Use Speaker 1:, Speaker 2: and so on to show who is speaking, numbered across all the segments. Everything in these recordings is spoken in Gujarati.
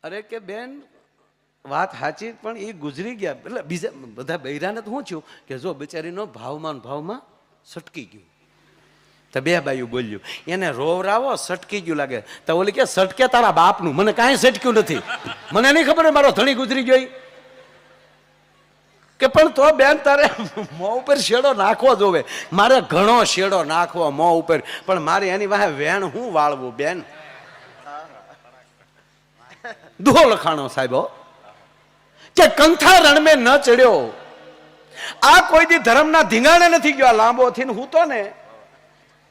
Speaker 1: અરે કે બેન વાત સાચી, પણ એ ગુજરી ગયા. એટલે બીજા બધા બૈરાને તો શું થયું કે જો બિચારીનો ભાવમાં સટકી ગયું. તો બે બાયું બોલ્યું, એને રોવરાવો સટકી ગયું લાગે. તો ઓલી કે સટકે તારા બાપનું, મને કાંઈ સટક્યું નથી, મને નહીં ખબર મારો ધણી ગુજરી ગયો. કે પણ તો બેન તારે મોં ઉપર શેડો નાખવો જોવે. મારે ઘણો શેડો નાખવો મોં ઉપર, પણ મારે એની વાહે વેણ હું વાળવું બેન. દુહો લખાણો સાહેબો કે કંથા રણ મેં ન ચડ્યો. આ કોઈ દી ધર્મના ધીંગાણે નથી ગયો. લાંબો થઈને હું તો ને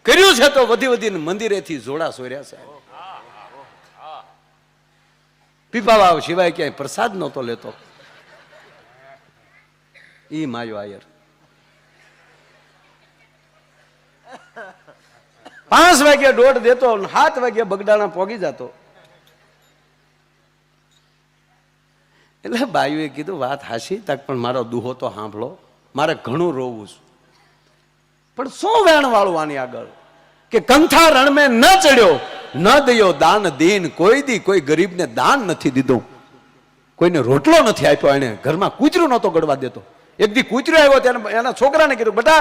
Speaker 1: કર્યું છે તો વધી વધીને મંદિરેથી જોડા સોર્યા સાહેબ. પીપા વાવ સિવાય ક્યાંય પ્રસાદ નહોતો લેતો. ઈ માયો આયર 5 વાગે દોઢ દેતો, 7 વાગે બગડાણા પોગી જતો. એટલે બાયુએ કીધું વાત હાશી તક, પણ મારો દુહો તો સાંભળો, મારે ઘણું રોવું છે, પણ શું વેણ વાળું આની આગળ કે કંથા રણ મેં ન ચડ્યો, ન દયો દાન દીન. કોઈ દી કોઈ ગરીબને દાન નથી દીધું, કોઈને રોટલો નથી આપ્યો. એને ઘરમાં કૂતરું નહોતો ગળવા દેતો. એક દી કૂતરો આવ્યો ત્યારે એના છોકરાને કીધું, બટા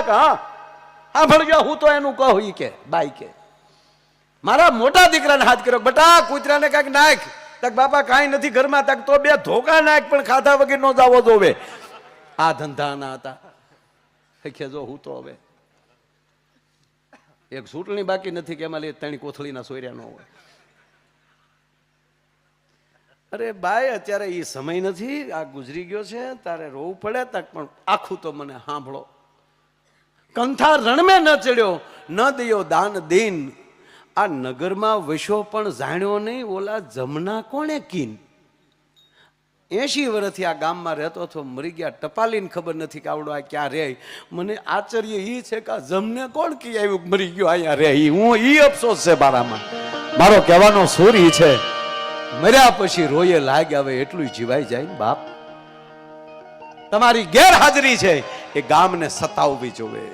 Speaker 1: હા ભણજો, હું તો એનું કહું. ઈ કે બાઈ કે મારા મોટા દીકરાને હાથ કર્યો, બટા કૂતરાને કાંઈક નાખ. તક બાપા કાંઈ નથી ઘરમાં. તક તો 2 ધોકા નાખ, પણ ખાધા વગર નો જાવો જોવે. આ ધંધાના હતા. જો હું તો હવે એક ચૂંટણી બાકી નથી કે એમાં 3 કોથળીના સોર્યા ન હોય. અરે બાય અત્યારે એ સમય નથી, આ ગુજરી ગયો છે, તારે રોવું પડે. તક પણ આખું તો મને સાંભળો. કંથા રણ મેં ન ચડ્યો, ન દયો દાન દીન. આ નગરમાં વસ્યો પણ જાણ્યો નહીં, ઓલા જમના કોણે કીન. 80 વર્ષથી આ ગામમાં રહેતો હતો, મરી ગયા. ટપાલીને ખબર નથી કે આવડો આ ક્યાં રહે. મને આશ્ચર્ય એ છે કે આ જમને કોણ કી આવ્યું મરી ગયો અહીંયા રહે. હું ઈ અફસોસ છે મારામાં. મારો કહેવાનો સુર ઈ છે, મર્યા પછી રોયે લાગ આવે એટલું જીવાઈ જાય બાપ. તમારી ગેરહાજરી છે એ ગામને સતાવવી જોવે.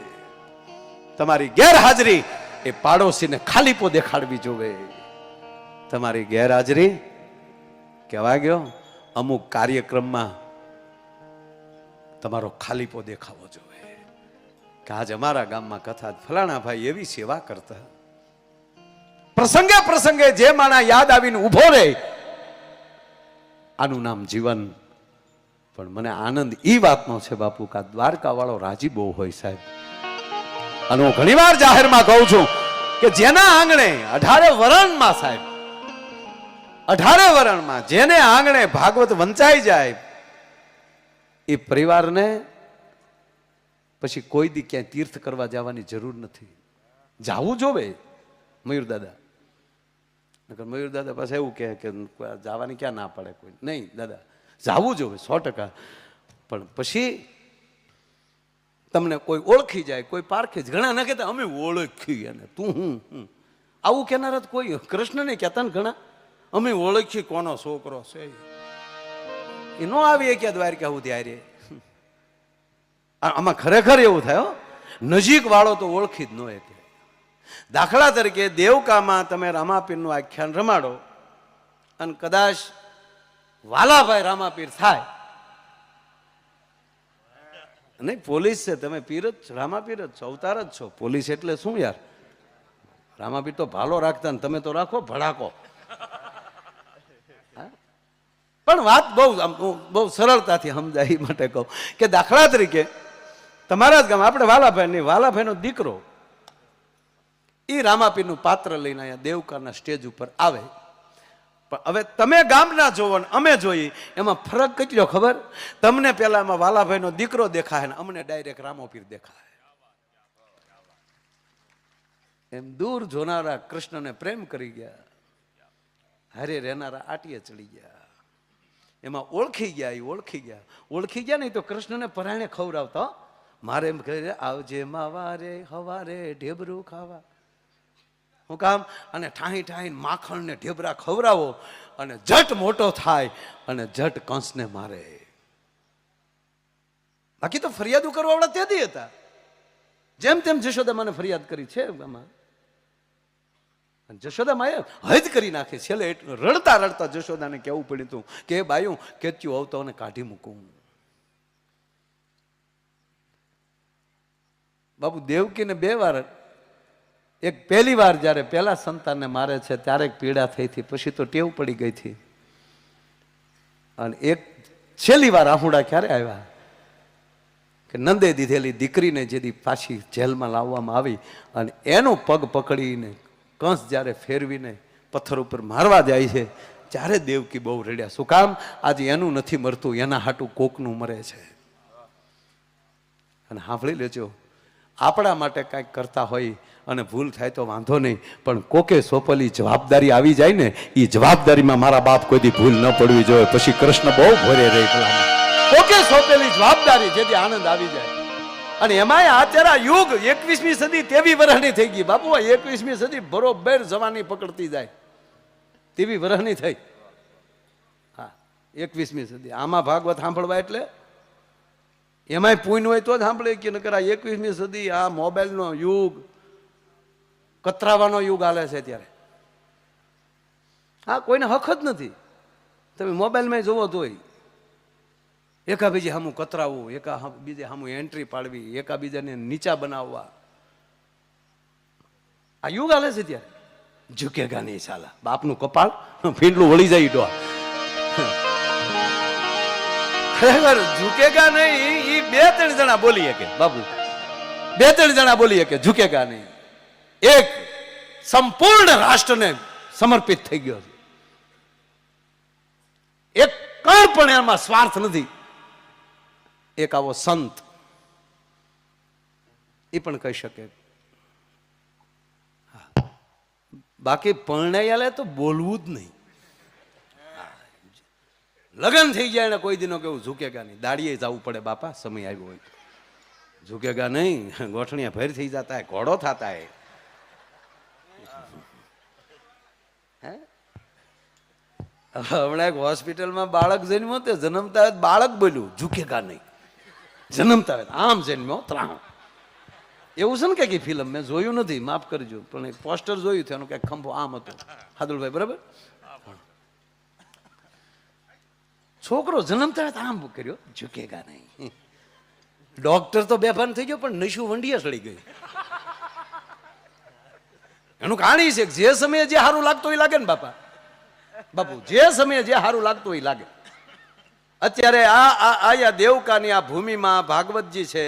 Speaker 1: તમારી ગેરહાજરી એ પાડોશીને ખાલીપો દેખાડવી જોવે. તમારી ગેરહાજરી કહેવા ગયો અમુક કાર્યક્રમમાં તમારો ખાલીપો દેખાવો જોવે કે આજ અમારા ગામમાં કથા ફલાણા ભાઈ એવી સેવા કરતા. પ્રસંગે પ્રસંગે જે માણા યાદ આવીને ઉભો રહે, આનું નામ જીવન. પણ મને આનંદ ઈ વાતનો છે બાપુ કે દ્વારકા વાળો રાજી બહુ હોય સાહેબ. અને હું ઘણી વાર જાહેરમાં કહું છું કે જેના આંગણે 18 વરણમાં સાહેબ, 18 વરણમાં જેને આંગણે ભાગવત વંચાઈ જાય, એ પરિવારને પછી કોઈ દી ક્યાંય તીર્થ કરવા જવાની જરૂર નથી. જાવું જોવે મયુર દાદા. મયુર દાદા પાસે એવું કહે કે જવાની ક્યાં ના પડે કોઈ નહીં. દાદા જાવું જોવે 100%. પણ પછી તમને કોઈ ઓળખી જાય, કોઈ પારખે જ. ઘણા ના કહેતા અમે ઓળખી એને, તું હું આવું કહેનાર જ કોઈ કૃષ્ણને કહેતા ને ઘણા, અમે ઓળખી કોનો છોકરો છે. એ નો આવી કે દ્વારકા સુધી હારે. આમાં ખરેખર એવું થાય, નજીક વાળો તો ઓળખી જ ન કે. દાખલા તરીકે દેવકામાં તમે રામાપીરનું આખ્યાન રમાડો અને કદાચ વાલાભાઈ રામાપીર થાય, નહીં પોલીસ છે, તમે પીર જ રામાપીર જ છો, અવતાર જ છો. પોલીસ એટલે શું યાર, રામાપીર તો ભાલો રાખતા ને તમે તો રાખો ભડાકો. પણ વાત બહુ સરળતાથી સમજાય માટે કહું કે દાખલા તરીકે તમારા જ ગામ આપણે વાલાભાઈનો દીકરો એ રામાપીરનું પાત્ર લઈને અહીંયા દેવકાના સ્ટેજ ઉપર આવે. પણ હવે તમે ગામના જોવો ને અમે જોઈએ, એમાં ફરક કેટલો ખબર? તમને પેલા એમાં વાલાભાઈનો દીકરો દેખાય ને અમને ડાયરેક્ટ રામોપીર દેખાય. એમ દૂર જોનારા કૃષ્ણને પ્રેમ કરી ગયા, હારે રહેનારા આટીએ ચડી ગયા. એમાં ઓળખી ગયા નહીં તો કૃષ્ણને પરાણે ખવડાવતા. મારે એમ કહે આવજે માવારે હવારે ઢેબરું ખાવા. હું કામ? અને ઠાઈ માખણ ને ઢેબરા ખવડાવો અને જટ મોટો થાય અને જટ કંસને મારે. બાકી તો ફરિયાદો કરવા વાળા તેથી હતા. જેમ તેમ જશોદા મને ફરિયાદ કરી છે. જશોદા માએ હદ કરી નાખી. છેલ્લે રડતા રડતા જશોદાને કહેવું પડ્યું હતું કે બાયું કેચ્યું આવતો અને કાઢી મૂકું. બાપુ દેવકીને 2 વાર, એક પહેલી વાર જ્યારે પહેલા સંતાનને મારે છે ત્યારે પીડા થઈ હતી, પછી તો ટેવ પડી ગઈ હતી. અને એક છેલ્લી વાર આહુડા ક્યારે આવ્યા કે નંદે દીધેલી દીકરીને જેથી પાછી જેલમાં લાવવામાં આવી અને એનો પગ પકડીને કંસ જ્યારે ફેરવીને પથ્થર ઉપર મારવા જાય છે ત્યારે દેવકી બહુ રડ્યા. શું કામ? આજે એનું નથી મરતું, એના હાટું કોકનું મરે છે. અને સાંભળી લેજો, આપણા માટે કાંઈક કરતા હોય અને ભૂલ થાય તો વાંધો નહીં, પણ કોકે સોંપેલી જવાબદારી આવી જાય ને, એ જવાબદારીમાં મારા બાપ કોઈ દી ભૂલ ન પડવી જોઈએ. પછી કૃષ્ણ બહુ ભરે રહે. કોકે સોંપેલી જવાબદારી જેથી આનંદ આવી જાય. અને એમાંય અત્યારે યુગ 21મી સદી 23 વર્ષની થઈ ગઈ. બાપુ 21મી સદી બરોબર જવાની પકડતી જાય તેવી વર્ષની થઈ. હા, 21મી સદી. આમાં ભાગવત સાંભળવા એટલે એમાંય પૂન હોય તો જ સાંભળે કે નકર આ 21મી સદી આ મોબાઈલનો યુગ, કતરાવાનો યુગ હાલે છે ત્યારે. હા, કોઈને હક જ નથી. તમે મોબાઈલમાં જોવો તોય એકાબીજી સામું કતરાવવું, બીજે સામું એન્ટ્રી પાડવી, એકાબીજાને નીચા બનાવવા, આ યુગ હાલે છે ત્યારે. ઝુકેગા નહીં સાલા. બાપનું કપાળ ફીંડલું વળી જાય ડો. ખરેખર ઝુકેગા નહીં એ 2-3 જણા બોલી શકે બાપુ, 2-3 જણા બોલી શકે ઝુકેગા નહીં. એક સંપૂર્ણ રાષ્ટ્રને સમર્પિત થઈ ગયો છે. એક કણ પણ એમાં સ્વાર્થ નથી. એક આવો સંત એ પણ કહી શકે. બાકી પરણાયાલે તો બોલવું જ નહીં. લગ્ન થઈ જાય ને કોઈ દિનો કેવું ઝુકેગા નહીં. દાડીએ જવું પડે બાપા, સમય આવ્યો હોય. ઝુકેગા નહીં, ગોઠણિયા ભેર થઈ જતા હે, ઘોડો થતા હે. હમણાં એક હોસ્પિટલમાં બાળક જન્મ્યો તે જન્મતા બાળક બોલ્યું ઝુકેગા નહીં. જન્મતા આમ જન્મ્યો ત્રાણ. એવું છે ને કઈ ફિલ્મ મેં જોયું નથી, માફ કરજો, પણ એક પોસ્ટર જોયું હતું એનો કઈક ખંભો આમ હતો. હાદુલભાઈ બરાબર? છોકરો જન્મતા આમ કર્યો, ઝુકેગા નહીં. ડોક્ટર તો બેભાન થઈ ગયો, પણ નશુ વંડિયા સડી ગઈ. એનું કહાણી છે જે સમયે જે સારું લાગતું હોય લાગે ને બાપા, બાપુ જે સમયે જે સારું લાગતું હોય લાગે. અત્યારે આ દેવકાની આ ભૂમિમાં ભાગવતજી છે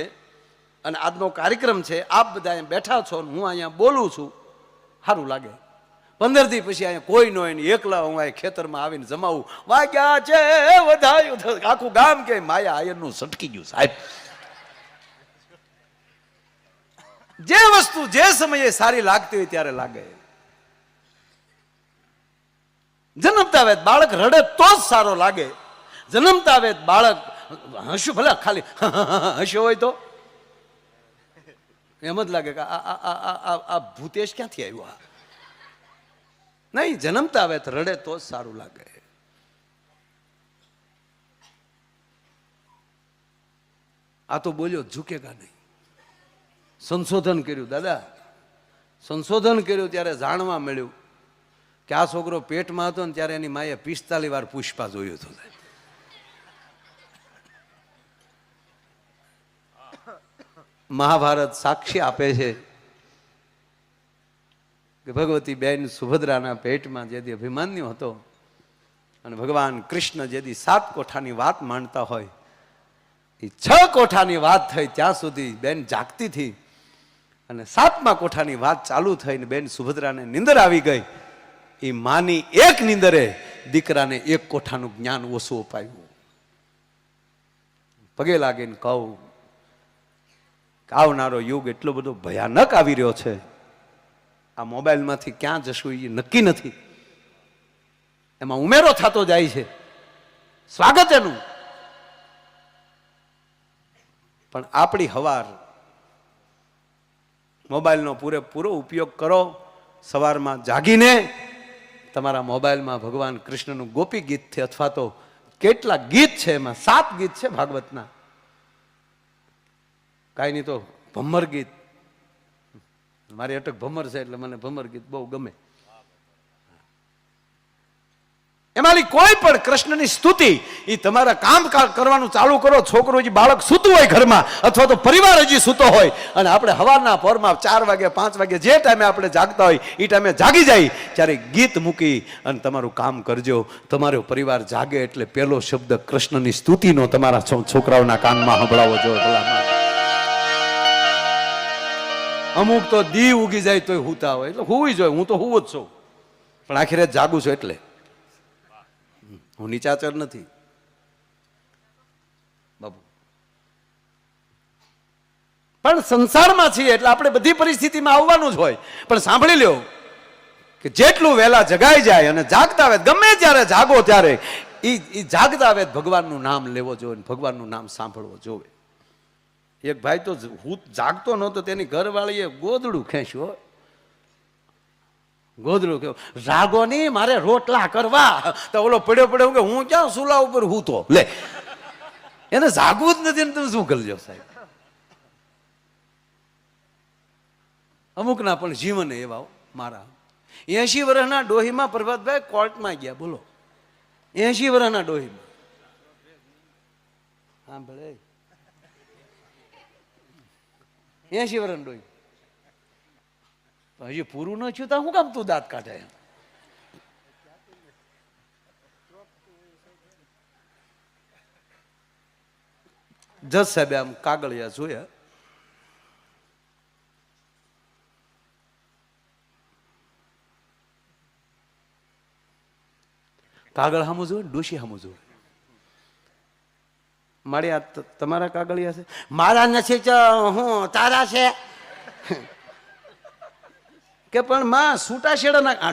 Speaker 1: અને આજનો કાર્યક્રમ છે. આપ બધા અહીંયા બેઠા છો, હું અહીંયા બોલું છું, સારું લાગે. 15 દી પછી અહીંયા કોઈ ન હોય, એકલા હું અહીંયા ખેતરમાં આવીને જમાવું, વાગ્યા છે વધાયું, આખું ગામ કે માયા આયરનું સટકી ગયું સાહેબ. જે વસ્તુ જે સમયે સારી લાગતી હોય ત્યારે લાગે. જન્મતા વેત બાળક રડે તો જ સારો લાગે. જન્મતા વેત બાળક હસ્યું, ભલે ખાલી હસ્યો હોય તો એમ જ લાગે કે આ ભૂતેશ ક્યાંથી આવ્યું. નહીં, જન્મતા વેત રડે તો જ સારું લાગે. આ તો બોલ્યો ઝુકેગા નહીં. સંશોધન કર્યું દાદા, સંશોધન કર્યું ત્યારે જાણવા મળ્યું કે આ છોકરો પેટમાં હતો ને ત્યારે એની માએ 45 વાર પુષ્પા જોયું હતું. મહાભારત સાક્ષી આપે છે કે ભગવતી બેન સુભદ્રાના પેટમાં જેથી અભિમાન્યુ હતો અને ભગવાન કૃષ્ણ જેથી 7 કોઠાની વાત માનતા હોય, એ 6 કોઠાની વાત થઈ ત્યાં સુધી બેન જાગતી હતી અને 7મા કોઠાની વાત ચાલુ થઈને બેન સુભદ્રાને નિંદર આવી ગઈ. એ માની એક નિંદરે દીકરાને 1 કોઠાનું જ્ઞાન ઓછું અપાયું. પગે લાગીને કહું, આવનારો યુગ એટલો બધો ભયાનક આવી રહ્યો છે. આ મોબાઈલમાંથી ક્યાં જશું એ નક્કી નથી. એમાં ઉમેરો થતો જાય છે, સ્વાગત એનું. પણ આપણી હવાર મોબાઈલનો પૂરેપૂરો ઉપયોગ કરો. સવારમાં જાગીને તમારા મોબાઈલમાં ભગવાન કૃષ્ણનું ગોપી ગીત છે, અથવા તો કેટલા ગીત છે, એમાં 7 ગીત છે ભાગવતના. કાંઈ નહીં તો ભમ્મર ગીત, મારી અટક ભમ્મર છે એટલે મને ભમ્મર ગીત બહુ ગમે. એમાંની કોઈ પણ કૃષ્ણની સ્તુતિ એ તમારા કામ કરવાનું ચાલુ કરો, છોકરો હજી બાળક સૂતું હોય ઘરમાં અથવા તો પરિવાર હજી સૂતો હોય અને આપણે સવારના પોરમાં 4 વાગે 5 વાગે જે ટાઈમે આપણે જાગતા હોય એ ટાઈમે જાગી જાય ત્યારે ગીત મૂકી અને તમારું કામ કરજો. તમારો પરિવાર જાગે એટલે પહેલો શબ્દ કૃષ્ણની સ્તુતિનો તમારા છોકરાઓના કાનમાં સંભળાવો જોઈએ. ભલામાં અમુક તો દી ઉગી જાય તોય હુતા હોય, એટલે હુંય જોઈએ. હું તો હુંવ જ છું, પણ આખી રાત જાગું છું, એટલે હું નીચાચર નથી બાબુ. પણ સંસારમાં છીએ એટલે આપણે બધી પરિસ્થિતિમાં આવવાનું જ હોય. પણ સાંભળી લ્યો કે જેટલું વહેલા જગાઈ જાય અને જાગતા આવે, ગમે ત્યારે જાગો ત્યારે એ જાગતા આવે ભગવાનનું નામ લેવો જોઈએ, ભગવાનનું નામ સાંભળવો જોઈએ. એક ભાઈ તો હું જાગતો નહોતો, તેની ઘરવાળીએ ગોદડું ખેંચ્યું. ગોદડું કેવું, રાગો નહીં, મારે રોટલા કરવા. તો ઓલો પડ્યો કે હું ક્યાં સુલા ઉપર હું તો લે, એને જાગવું જ નથી ને તમે શું કરજો સાહેબ. અમુકના પણ જીવન એવા મારા 80 વર્ષના ડોહીમાં પ્રભાતભાઈ કોર્ટમાં ગયા. બોલો 80 વર્ષના ડોહીમાં. હા ભલે 80 વર્ષના ડોહી હજી પૂરું ન થયું તો હું કામ તું દાંત કાઢે? જજ સાહેબે આમ કાગળિયા જોયા. કાગળ સામું જોયું, ડોશી સામું જોયું. મારી આ તમારા કાગળિયા છે? મારા નથી તો હું તારા છે કે પણ માં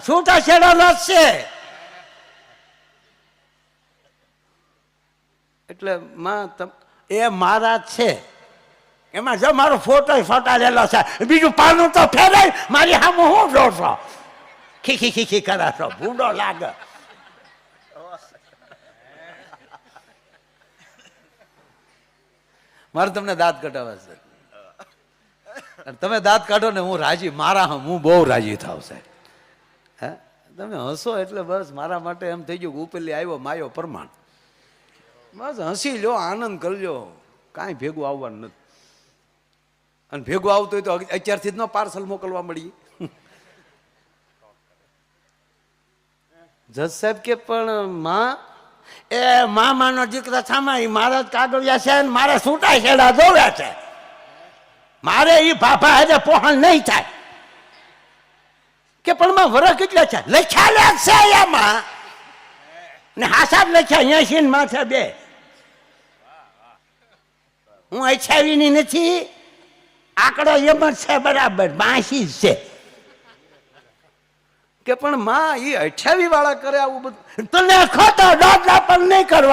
Speaker 1: છૂટાછેડાના છે. એટલે માં એ મારા છે, એમાં જો મારો ફોટો ફોટાડેલો છે, બીજું પાનું તો ફેરાય. મારી સામે હું જોશો, ખીખી કરાશો, ભૂંડો લાગે. મારે તમને દાંત કઢાવવા છે, તમે દાંત કાઢો ને હું રાજી, હું બહુ રાજી થાવ સાહેબ. હે તમે હસો એટલે બસ મારા માટે એમ થઈ ગયું ઉપરલી આવ્યો માયો પ્રમાણ. બસ હસી લો, આનંદ કરજો, કાંઈ ભેગું આવવાનું નથી. અને ભેગું આવતું હોય તો અત્યારથી જ ન પાર્સલ મોકલવા મળી. જજ સાહેબ કે પણ માં એ મામાનો દીકરા સામા મારા જ કાગળિયા છે, મારે છૂટા છેડા જોવે છે, મારે ઈ ભાભા હજે પહોંચ નહીં થાય. કે પણ માં વરસ કેટલા છે? લખ્યા છે એમાં ને હાસાબ લખ્યા 80 માથે 2. હું અછાવીની નથી, આંકડો એમ જ છે બરાબર, 82 જ છે. કે પણ માં એ 28 વાળા કરે આવું બધું? તને ખોટો દોડલા પણ નહીં કરવા.